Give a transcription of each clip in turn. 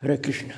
हरे कृष्ण।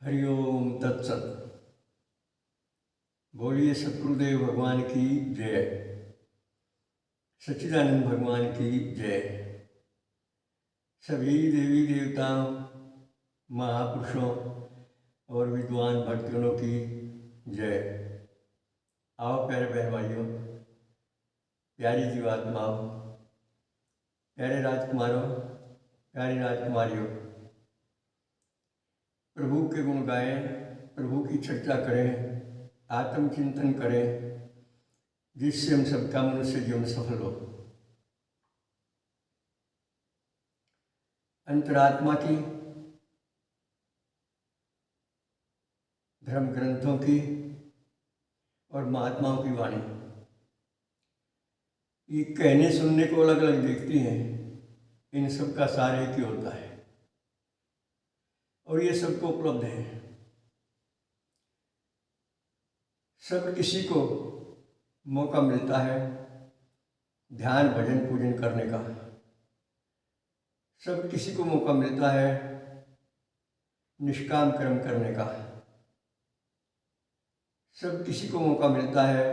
हरिओम तत्सत। बोलिए सतगुरुदेव भगवान की जय, सच्चिदानंद भगवान की जय, सभी देवी देवताओं, महापुरुषों और विद्वान भक्तजनों की जय। आओ प्यारे बहन भाइयों, प्यारी जीवात्माओं, प्यारे राजकुमारों, प्यारी राजकुमारियों, प्रभु के गुण गाएं, प्रभु की चर्चा करें, आत्मचिंतन करें, जिससे हम सबका मनुष्य जीवन सफल हो। अंतरात्मा की, धर्म ग्रंथों की और महात्माओं की वाणी ये कहने सुनने को अलग अलग देखती हैं, इन सब का सार एक ही होता है और ये सबको उपलब्ध है। सब किसी को मौका मिलता है ध्यान भजन पूजन करने का, सब किसी को मौका मिलता है निष्काम कर्म करने का, सब किसी को मौका मिलता है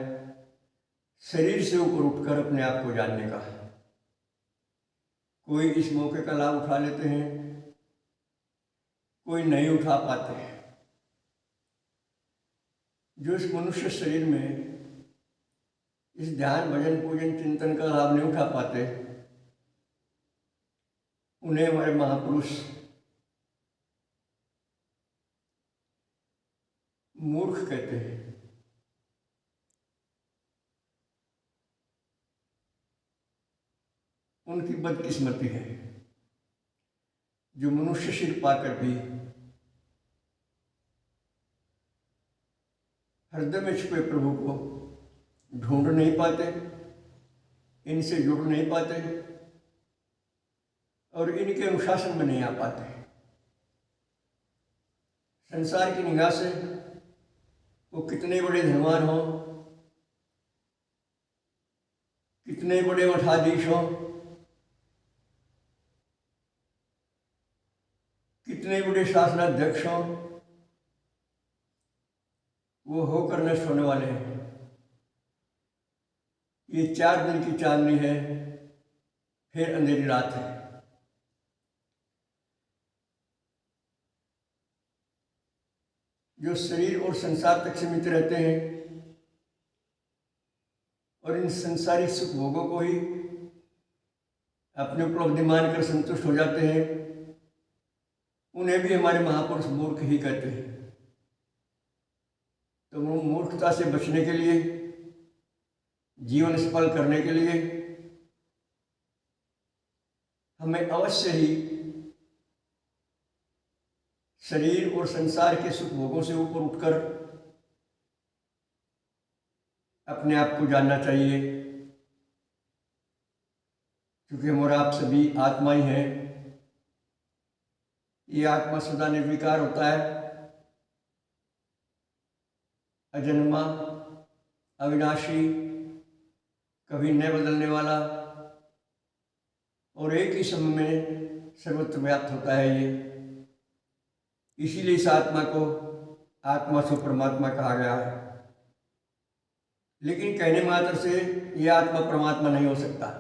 शरीर से ऊपर उठकर अपने आप को जानने का। कोई इस मौके का लाभ उठा लेते हैं, कोई नहीं उठा पाते हैं। जो इस मनुष्य शरीर में इस ध्यान भजन पूजन चिंतन का लाभ नहीं उठा पाते, उन्हें हमारे महापुरुष मूर्ख कहते हैं। उनकी बदकिस्मती है जो मनुष्य सिर पाकर भी हृदय में छुपे प्रभु को ढूंढ नहीं पाते, इनसे जुड़ नहीं पाते और इनके अनुशासन में नहीं आ पाते। संसार की निगाह से वो कितने बड़े धनवान हों, कितने बड़े मठाधीश हों, कितने बड़े शासनाध्यक्ष हों, वो होकर नष्ट होने वाले हैं। ये 4 दिन की चांदनी है, फिर अंधेरी रात है। जो शरीर और संसार तक सीमित रहते हैं और इन संसारिक सुख भोगों को ही अपने उपलब्धि मानकर संतुष्ट हो जाते हैं, उन्हें भी हमारे महापुरुष मूर्ख ही कहते हैं। तो मूर्खता से बचने के लिए, जीवन सफल करने के लिए हमें अवश्य ही शरीर और संसार के सुख भोगों से ऊपर उठकर अपने आप को जानना चाहिए, क्योंकि हम और आप सभी आत्मा ही हैं। ये आत्मा सदा निर्विकार होता है, अजन्मा, अविनाशी, कभी न बदलने वाला और एक ही समय में सर्वत्र व्याप्त होता है ये। इसीलिए इस आत्मा को आत्मा से परमात्मा कहा गया है। लेकिन कहने मात्र से यह आत्मा परमात्मा नहीं हो सकता।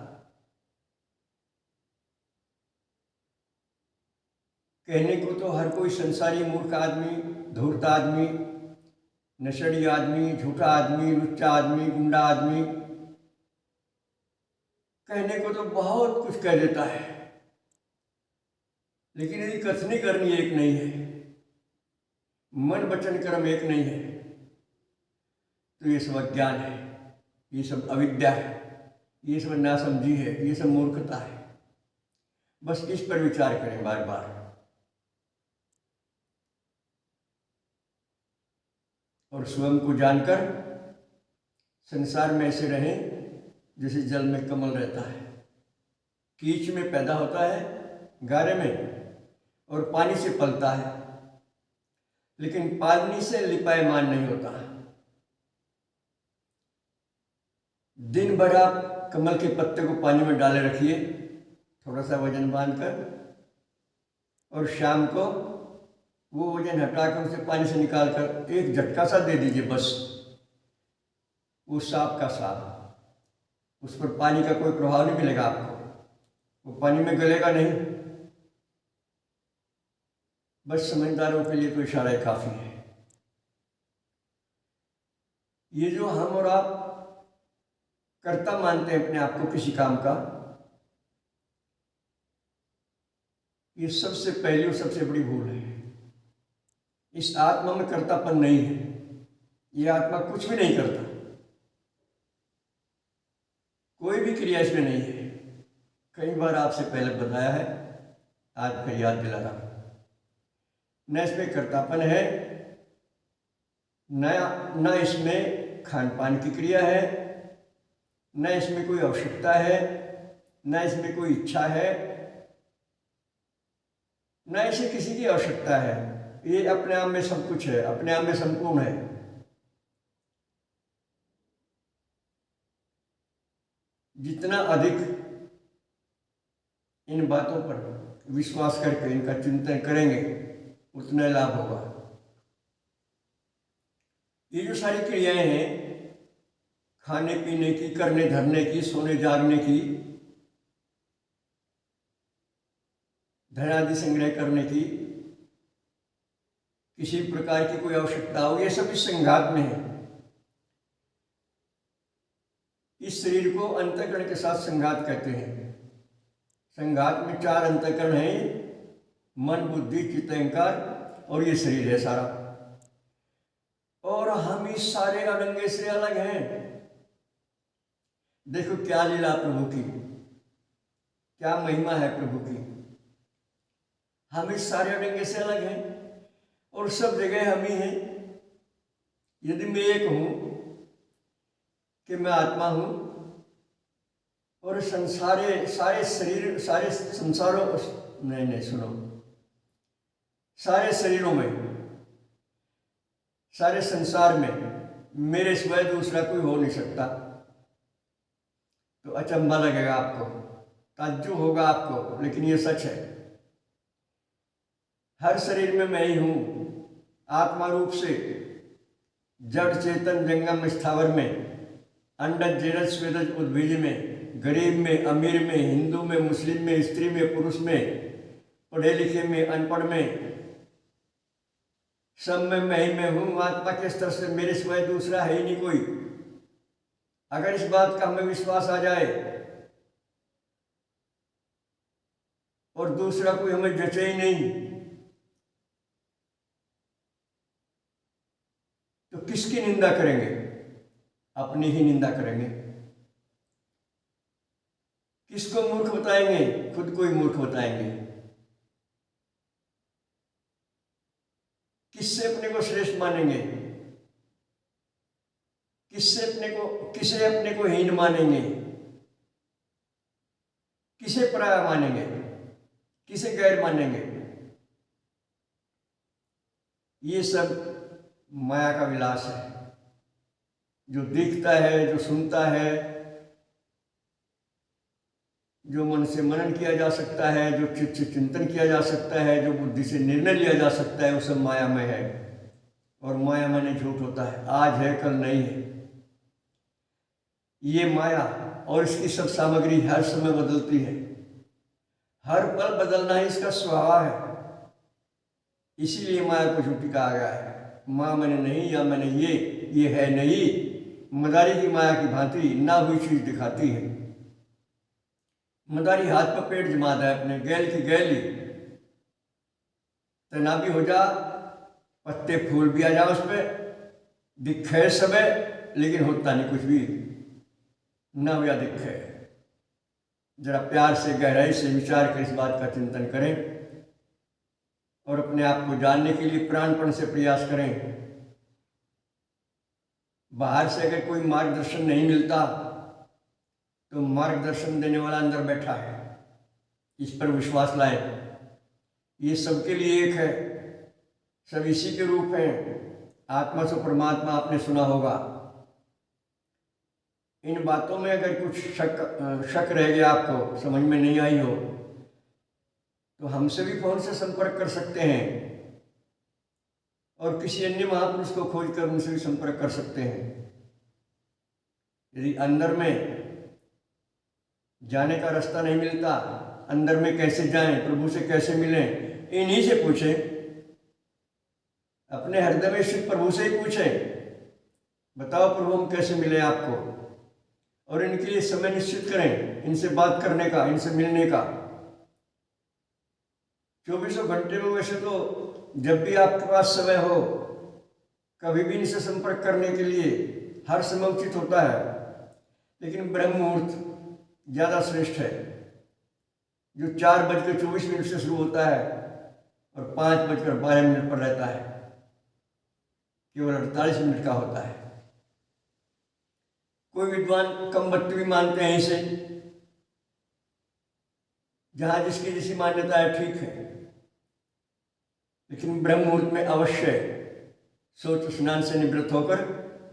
कहने को तो हर कोई संसारी मूर्ख आदमी, धूर्त आदमी, नशेड़ी आदमी, झूठा आदमी, लुच्चा आदमी, गुंडा आदमी कहने को तो बहुत कुछ कह देता है, लेकिन यदि कथनी करनी एक नहीं है, मन वचन कर्म एक नहीं है, तो ये सब अज्ञान है, ये सब अविद्या है, ये सब नासमझी है, ये सब मूर्खता है। बस इस पर विचार करें बार बार और स्वयं को जानकर संसार में ऐसे रहें जैसे जल में कमल रहता है, कीच में पैदा होता है, गारे में, और पानी से पलता है। लेकिन पानी से लिपायमान नहीं होता। दिन भर आप कमल के पत्ते को पानी में डाले रखिए, थोड़ा सा वजन बांधकर, और शाम को वो वजन हटाकर उसे पानी से निकालकर एक झटका सा दे दीजिए बस। वो साफ का साफ, उस पर पानी का कोई प्रभाव नहीं मिलेगा आपको, वो पानी में गलेगा नहीं। बस समझदारों के लिए तो इशारा काफी है। ये जो हम और आप कर्ता मानते हैं अपने आप को किसी काम का, ये सबसे पहली और सबसे बड़ी भूल है। इस आत्मा में कर्तापन नहीं है, ये आत्मा कुछ भी नहीं करता, कोई भी क्रिया इसमें नहीं है। कई बार आपसे पहले बताया है, आज फिर याद दिला रहा हूं। न इसमें कर्तापन है, न इसमें खान पान की क्रिया है, न इसमें कोई आवश्यकता है, न इसमें कोई इच्छा है, न इसे किसी की आवश्यकता है। ये अपने आप में सब कुछ है, अपने आप में संपूर्ण है। जितना अधिक इन बातों पर विश्वास करके इनका चिंतन करेंगे उतना लाभ होगा। ये जो सारी क्रियाएं हैं, खाने पीने की, करने धरने की, सोने जागने की, धनादि संग्रह करने की, किसी प्रकार की कोई आवश्यकता हो, ये सब इस संघात में है। इस शरीर को अंतःकरण के साथ संघात कहते हैं। संघात में 4 अंतःकरण हैं, मन, बुद्धि, चित्त, अहंकार, और ये शरीर है सारा। और हम इस सारे अड़ंगे से अलग हैं। देखो क्या लीला प्रभु की, क्या महिमा है प्रभु की। हम इस सारे अड़ंगे से अलग हैं और सब जगह हम ही हैं। यदि मैं ये कहूं कि मैं आत्मा हूं और सारे शरीर, सारे संसारों, नहीं सुनो, सारे शरीरों में, सारे संसार में मेरे सिवाय दूसरा कोई हो नहीं सकता, तो अचंभा लगेगा आपको, ताज्जुब होगा आपको, लेकिन ये सच है। हर शरीर में मैं ही हूं, आत्मा रूप से, जड़ चेतन जंगम स्थावर में, अंडज जेरज स्वेदज उद्भिज में, गरीब में, अमीर में, हिंदू में, मुस्लिम में, स्त्री में, पुरुष में, पढ़े लिखे में, अनपढ़ में, सब में मैं ही मैं हूं। आत्मा के स्तर से मेरे सिवाय दूसरा है ही नहीं कोई। अगर इस बात का हमें विश्वास आ जाए और दूसरा कोई हमें जचे ही नहीं, तो किसकी निंदा करेंगे? अपनी ही निंदा करेंगे। किसको मूर्ख बताएंगे? खुद को ही मूर्ख बताएंगे। किससे अपने को श्रेष्ठ मानेंगे? किसे अपने को हीन मानेंगे? किसे पराया मानेंगे? किसे गैर मानेंगे? ये सब माया का विलास है, जो दिखता है, जो सुनता है, जो मन से मनन किया जा सकता है, जो चित्त से चिंतन किया जा सकता है, जो बुद्धि से निर्णय लिया जा सकता है, वो सब माया में है। और माया माने झूठ होता है, आज है कल नहीं है। ये माया और इसकी सब सामग्री हर समय बदलती है, हर पल बदलना ही इसका स्वभाव है। इसीलिए माया को झूठी कहा गया है। माँ मैंने नहीं, या मैंने ये है नहीं। मदारी की माया की भांति ना हुई चीज दिखाती है। मदारी हाथ पर पेट जमाता है अपने, गैल की गैली, तना भी हो जा, पत्ते फूल भी आ जा, उस पर दिखे सब है, लेकिन होता नहीं कुछ भी, ना हुआ दिखे। जरा प्यार से, गहराई से विचार कर इस बात का चिंतन करें और अपने आप को जानने के लिए प्राणपण से प्रयास करें। बाहर से अगर कोई मार्गदर्शन नहीं मिलता तो मार्गदर्शन देने वाला अंदर बैठा है, इस पर विश्वास लाएं। ये सबके लिए एक है, सब इसी के रूप हैं। आत्मा से परमात्मा आपने सुना होगा। इन बातों में अगर कुछ शक रह गया, आपको समझ में नहीं आई हो, तो हमसे भी फोन से संपर्क कर सकते हैं और किसी अन्य महापुरुष को खोज कर उनसे भी संपर्क कर सकते हैं। यदि अंदर में जाने का रास्ता नहीं मिलता, अंदर में कैसे जाएं, प्रभु से कैसे मिलें, इन्हीं से पूछें। अपने हृदय में स्थित प्रभु से ही पूछें, बताओ प्रभु हम कैसे मिले आपको, और इनके लिए समय निश्चित करें, इनसे बात करने का, इनसे मिलने का। 24 घंटे में वैसे तो जब भी आपके पास समय हो, कभी भी इनसे संपर्क करने के लिए हर समय उचित होता है, लेकिन ब्रह्म मुहूर्त ज़्यादा श्रेष्ठ है, जो 4:24 से शुरू होता है और 5:12 पर रहता है, केवल 48 मिनट का होता है। कोई विद्वान कम वक्त भी मानते हैं इसे, जहाँ जिसकी जैसी मान्यता है ठीक है, लेकिन ब्रह्म मुहूर्त में अवश्य सोच स्नान से निवृत्त होकर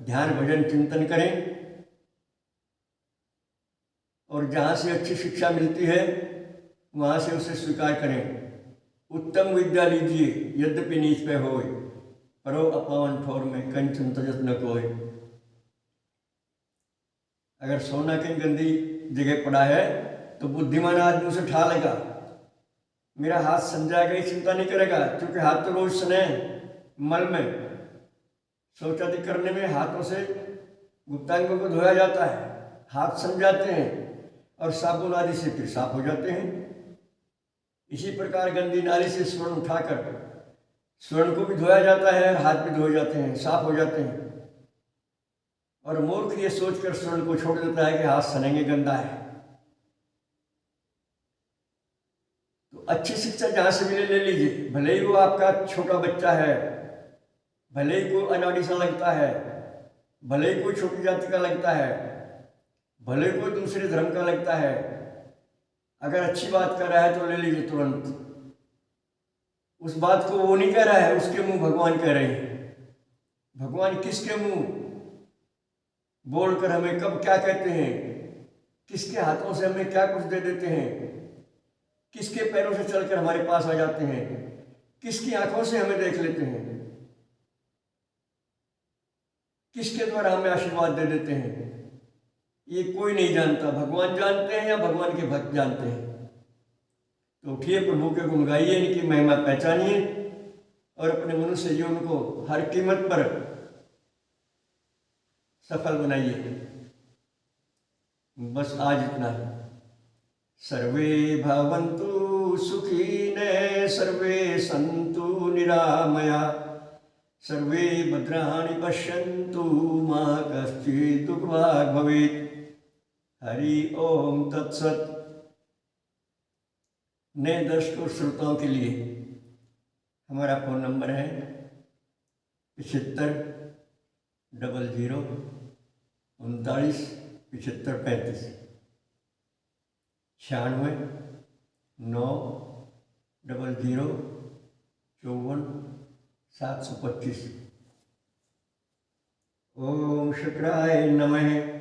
ध्यान भजन चिंतन करें, और जहाँ से अच्छी शिक्षा मिलती है वहाँ से उसे स्वीकार करें। उत्तम विद्या लीजिए यद्यपि नीच पे होए, परो अपावन ठोर में कंचन तजत न कोय। अगर सोना कहीं गंदी जगह पड़ा है तो बुद्धिमान आदमी उसे उठा लेगा, मेरा हाथ सन जाएगा ये चिंता नहीं करेगा, क्योंकि हाथ तो रोज सने मल में, शौच आदि करने में हाथों से गुप्तांगों को धोया जाता है, हाथ सन जाते हैं और साबुन आदि से फिर साफ हो जाते हैं। इसी प्रकार गंदी नाली से स्वर्ण उठाकर स्वर्ण को भी धोया जाता है, हाथ भी धोए जाते हैं, साफ हो जाते हैं। और मूर्ख ये सोचकर स्वर्ण को छोड़ देता है कि हाथ सनेंगे, गंदा है। तो अच्छी शिक्षा जहाँ से मिले ले लीजिए, भले ही वो आपका छोटा बच्चा है, भले ही कोई अनाड़ी सा लगता है, भले ही कोई छोटी जाति का लगता है, भले कोई दूसरे धर्म का लगता है, अगर अच्छी बात कर रहा है तो ले लीजिए तुरंत। उस बात को वो नहीं कह रहा है, उसके मुंह भगवान कह रहे हैं। भगवान किसके मुंह बोलकर हमें कब क्या कहते हैं, किसके हाथों से हमें क्या कुछ दे देते हैं, किसके पैरों से चलकर हमारे पास आ जाते हैं, किसकी आंखों से हमें देख लेते हैं, किसके द्वारा हमें आशीर्वाद दे देते हैं, ये कोई नहीं जानता। भगवान जानते हैं या भगवान के भक्त जानते हैं। तो उठिए, प्रभु के गुण गाइए, इनकी महिमा पहचानिए और अपने मनुष्य जीवन को हर कीमत पर सफल बनाइए। बस आज इतना ही। सर्वे भवन्तु सुखिनः, सर्वे सन्तु निरामया, सर्वे भद्राणि पश्यन्तु मा कश्चित् दुःखभाग् भवेत्। हरि ओम तत्सत। नए दर्शकों श्रोताओं के लिए हमारा फ़ोन नंबर है 75 00 39 75 35, 96 9 00 54 725। ओम शुक्राय नमः।